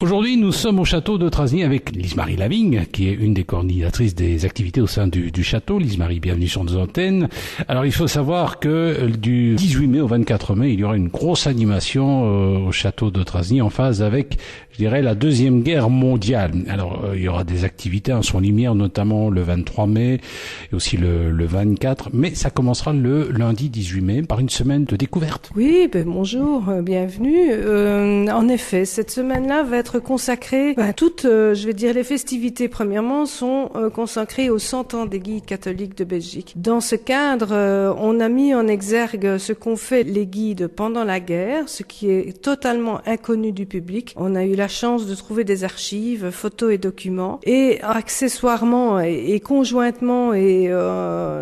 Aujourd'hui, nous sommes au château de Trasny avec Lise-Marie Lavigne, qui est une des coordinatrices des activités au sein du château. Lise-Marie, bienvenue sur nos antennes. Alors, il faut savoir que du 18 mai au 24 mai, il y aura une grosse animation au château de Trasny en phase avec, je dirais, la Deuxième Guerre mondiale. Alors, il y aura des activités en son lumière, notamment le 23 mai et aussi le 24. Mais ça commencera le lundi 18 mai par une semaine de découverte. Oui, bonjour, bienvenue. En effet, cette semaine-là va être consacrée, toutes, les festivités, premièrement, sont consacrées aux 100 ans des guides catholiques de Belgique. Dans ce cadre, on a mis en exergue ce qu'ont fait les guides pendant la guerre, ce qui est totalement inconnu du public. On a eu la chance de trouver des archives, photos et documents. Et accessoirement et conjointement et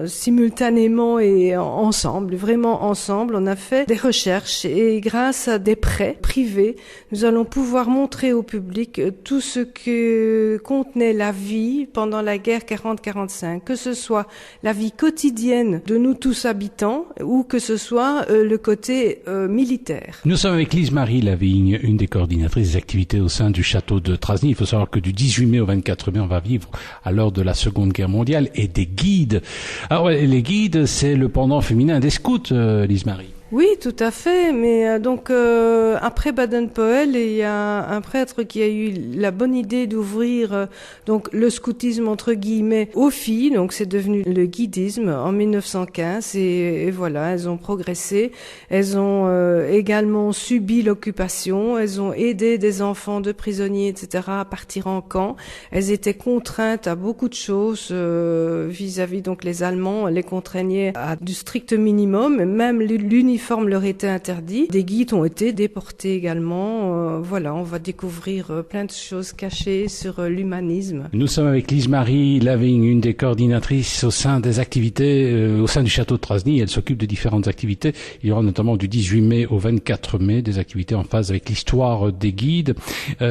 simultanément et ensemble, vraiment ensemble, on a fait des recherches et grâce à des prêts privés, nous allons pouvoir montrer au public tout ce que contenait la vie pendant la guerre 40-45, que ce soit la vie quotidienne de nous tous habitants ou que ce soit le côté militaire. Nous sommes avec Lise-Marie Lavigne, une des coordinatrices des activités au sein du château de Trasny. Il faut savoir que du 18 mai au 24 mai, on va vivre à l'heure de la Seconde Guerre mondiale et des guides. Alors les guides, c'est le pendant féminin des scouts, Lise-Marie. Oui, tout à fait, mais après Baden-Powell, il y a un prêtre qui a eu la bonne idée d'ouvrir donc le scoutisme entre guillemets aux filles, donc c'est devenu le guidisme en 1915 et voilà, elles ont progressé, elles ont également subi l'occupation, elles ont aidé des enfants de prisonniers, etc. à partir en camp, elles étaient contraintes à beaucoup de choses vis-à-vis donc les Allemands les contraignaient à du strict minimum, même l'uniforme leur était interdit. Des guides ont été déportés également. Voilà, on va découvrir plein de choses cachées sur l'humanisme. Nous sommes avec Lise-Marie Lavigne, une des coordinatrices au sein des activités, au sein du château de Trasny. Elle s'occupe de différentes activités. Il y aura notamment du 18 mai au 24 mai des activités en phase avec l'histoire des guides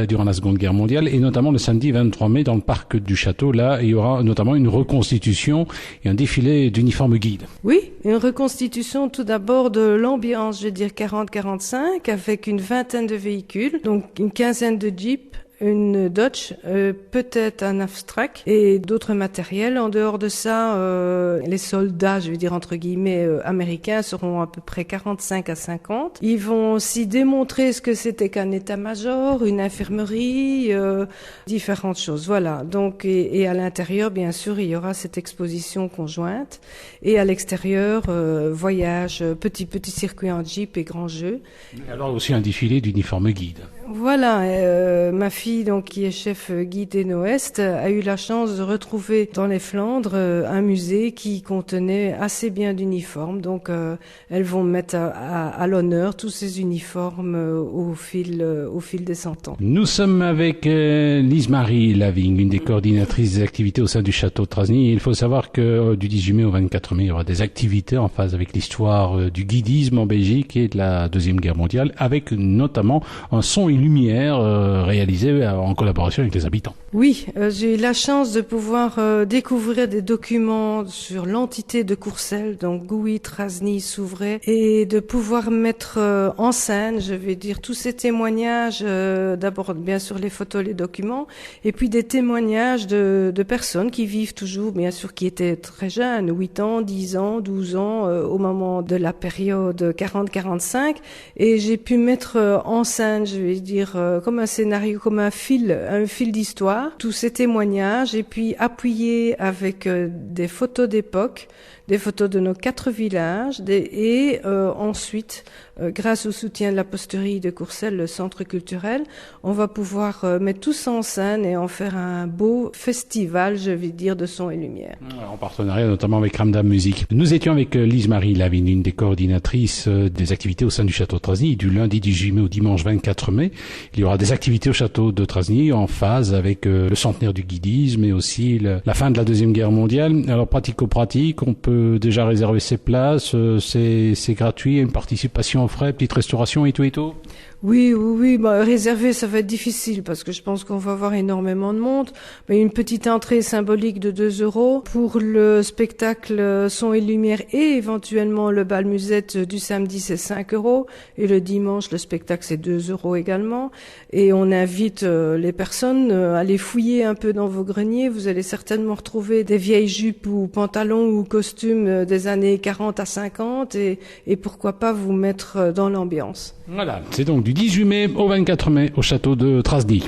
durant la Seconde Guerre mondiale et notamment le samedi 23 mai dans le parc du château. Là, il y aura notamment une reconstitution et un défilé d'uniformes guides. Oui, une reconstitution tout d'abord de l'ambiance, 40-45, avec une vingtaine de véhicules, donc une quinzaine de jeeps, une Dodge, peut-être un Avstrak et d'autres matériels. En dehors de ça, les soldats, entre guillemets, américains seront à peu près 45 à 50. Ils vont aussi démontrer ce que c'était qu'un état-major, une infirmerie, différentes choses. Voilà. Donc, et à l'intérieur, bien sûr, il y aura cette exposition conjointe. Et à l'extérieur, voyage, petit circuit en jeep et grand jeu. Alors aussi un défilé d'uniformes guides. Voilà, ma fille, donc qui est chef guide Eno-Est, a eu la chance de retrouver dans les Flandres un musée qui contenait assez bien d'uniformes. Donc, elles vont mettre à l'honneur tous ces uniformes au fil des 100 ans. Nous sommes avec Lise-Marie Lavigne, une des coordinatrices des activités au sein du château de Trasny. Il faut savoir que du 18 mai au 24 mai, il y aura des activités en phase avec l'histoire du guidisme en Belgique et de la Deuxième Guerre mondiale, avec notamment un son et lumière réalisé en collaboration avec les habitants. Oui, j'ai eu la chance de pouvoir découvrir des documents sur l'entité de Courcelles, donc Gouy, Trasny, Souvray, et de pouvoir mettre en scène, tous ces témoignages, d'abord bien sûr les photos, les documents, et puis des témoignages de personnes qui vivent toujours, bien sûr, qui étaient très jeunes, 8 ans, 10 ans, 12 ans, au moment de la période 40-45, et j'ai pu mettre en scène, comme un scénario, comme un fil d'histoire, tous ces témoignages, et puis appuyer avec des photos d'époque, des photos de nos 4 villages, et ensuite, grâce au soutien de la posterie de Courcelles, le centre culturel, on va pouvoir mettre tout ça en scène et en faire un beau festival, de son et lumière. En partenariat notamment avec Ramdam Musique. Nous étions avec Lise-Marie Lavigne, une des coordinatrices des activités au sein du château de Trasny, du lundi 18 mai au dimanche 24 mai. Il y aura des activités au château de Trasny en phase avec le centenaire du guidisme et aussi la fin de la Deuxième Guerre mondiale. Alors pratico-pratique, on peut déjà réserver ses places, c'est gratuit, une participation aux frais, petite restauration et tout et tout. Oui. Bah, réserver, ça va être difficile parce que je pense qu'on va avoir énormément de monde. Mais une petite entrée symbolique de 2 euros pour le spectacle son et lumière et éventuellement le bal musette du samedi, c'est 5 euros. Et le dimanche, le spectacle, c'est 2 euros également. Et on invite les personnes à aller fouiller un peu dans vos greniers. Vous allez certainement retrouver des vieilles jupes ou pantalons ou costumes des années 40 à 50 et pourquoi pas vous mettre dans l'ambiance. Voilà, c'est donc du 18 mai au 24 mai au château de Trasny.